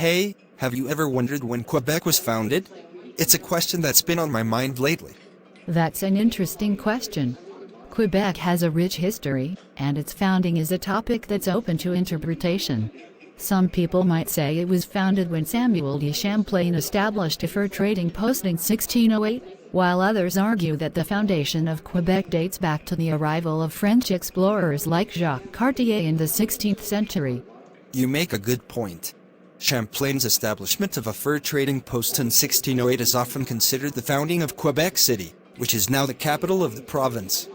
Hey, have you ever wondered when Quebec was founded? It's a question that's been on my mind lately. That's an interesting question. Quebec has a rich history, and its founding is a topic that's open to interpretation. Some people might say it was founded when Samuel de Champlain established a fur trading post in 1608, while others argue that the foundation of Quebec dates back to the arrival of French explorers like Jacques Cartier in the 16th century. You make a good point. Champlain's establishment of a fur trading post in 1608 is often considered the founding of Quebec City, which is now the capital of the province.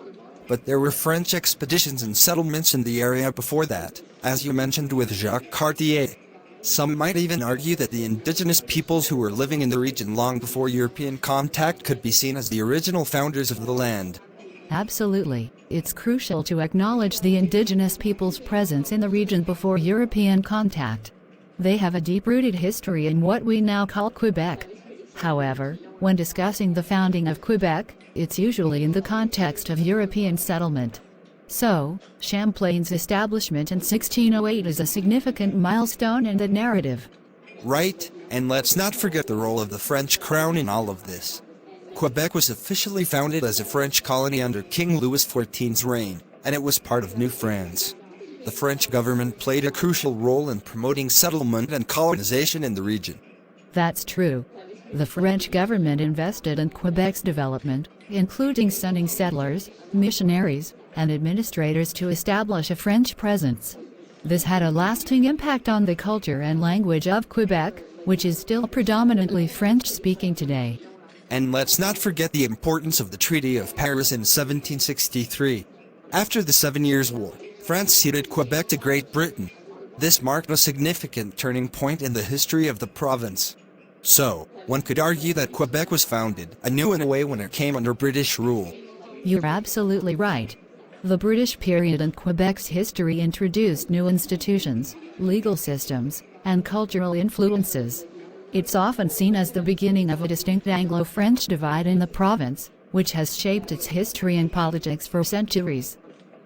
But there were French expeditions and settlements in the area before that, as you mentioned with Jacques Cartier. Some might even argue that the indigenous peoples who were living in the region long before European contact could be seen as the original founders of the land. Absolutely. It's crucial to acknowledge the indigenous people's presence in the region before European contact. They have a deep-rooted history in what we now call Quebec. However, when discussing the founding of Quebec, it's usually in the context of European settlement. So, Champlain's establishment in 1608 is a significant milestone in the narrative. Right, and let's not forget the role of the French crown in all of this. Quebec was officially founded as a French colony under King Louis XIV's reign, and it was part of New France. The French government played a crucial role in promoting settlement and colonization in the region. That's true. The French government invested in Quebec's development, including sending settlers, missionaries, and administrators to establish a French presence. This had a lasting impact on the culture and language of Quebec, which is still predominantly French-speaking today. And let's not forget the importance of the Treaty of Paris in 1763. After the 7 Years' War, France ceded Quebec to Great Britain. This marked a significant turning point in the history of the province. So, one could argue that Quebec was founded anew in a way when it came under British rule. You're absolutely right. The British period in Quebec's history introduced new institutions, legal systems, and cultural influences. It's often seen as the beginning of a distinct Anglo-French divide in the province, which has shaped its history and politics for centuries.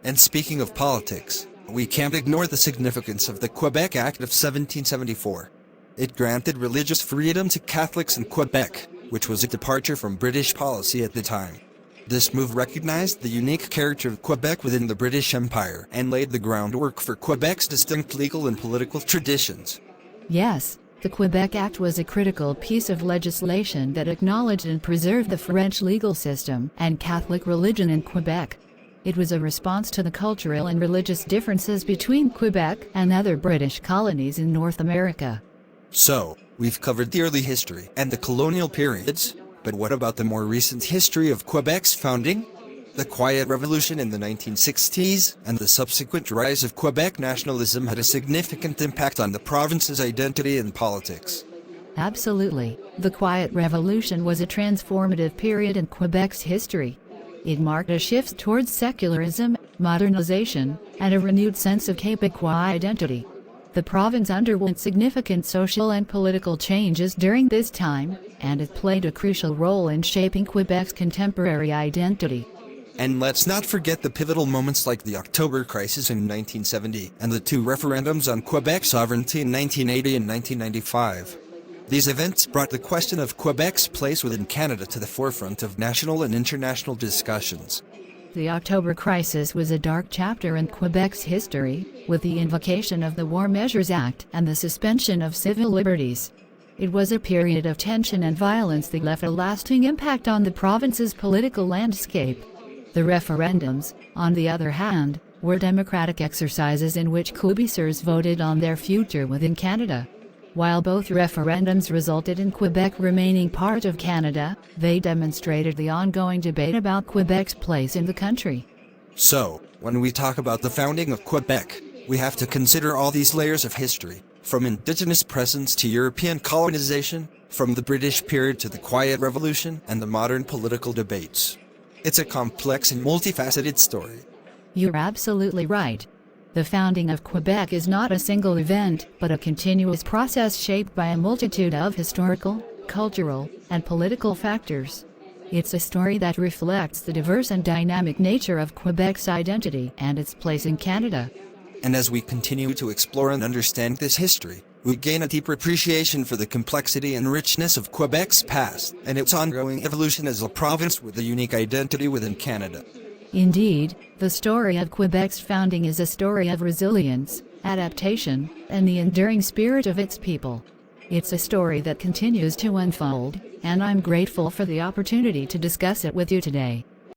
And speaking of politics, we can't ignore the significance of the Quebec Act of 1774. It granted religious freedom to Catholics in Quebec, which was a departure from British policy at the time. This move recognized the unique character of Quebec within the British Empire and laid the groundwork for Quebec's distinct legal and political traditions. Yes, the Quebec Act was a critical piece of legislation that acknowledged and preserved the French legal system and Catholic religion in Quebec. It was a response to the cultural and religious differences between Quebec and other British colonies in North America. So, we've covered the early history and the colonial periods, but what about the more recent history of Quebec's founding? The Quiet Revolution in the 1960s and the subsequent rise of Quebec nationalism had a significant impact on the province's identity and politics. Absolutely. The Quiet Revolution was a transformative period in Quebec's history. It marked a shift towards secularism, modernization, and a renewed sense of Quebecois identity. The province underwent significant social and political changes during this time, and it played a crucial role in shaping Quebec's contemporary identity. And let's not forget the pivotal moments like the October Crisis in 1970 and the two referendums on Quebec sovereignty in 1980 and 1995. These events brought the question of Quebec's place within Canada to the forefront of national and international discussions. The October Crisis was a dark chapter in Quebec's history, with the invocation of the War Measures Act and the suspension of civil liberties. It was a period of tension and violence that left a lasting impact on the province's political landscape. The referendums, on the other hand, were democratic exercises in which Quebecers voted on their future within Canada. While both referendums resulted in Quebec remaining part of Canada, they demonstrated the ongoing debate about Quebec's place in the country. So, when we talk about the founding of Quebec, we have to consider all these layers of history, from Indigenous presence to European colonization, from the British period to the Quiet Revolution and the modern political debates. It's a complex and multifaceted story. You're absolutely right. The founding of Quebec is not a single event, but a continuous process shaped by a multitude of historical, cultural, and political factors. It's a story that reflects the diverse and dynamic nature of Quebec's identity and its place in Canada. And as we continue to explore and understand this history, We gain a deeper appreciation for the complexity and richness of Quebec's past and its ongoing evolution as a province with a unique identity within Canada. Indeed, the story of Quebec's founding is a story of resilience, adaptation, and the enduring spirit of its people. It's a story that continues to unfold, and I'm grateful for the opportunity to discuss it with you today.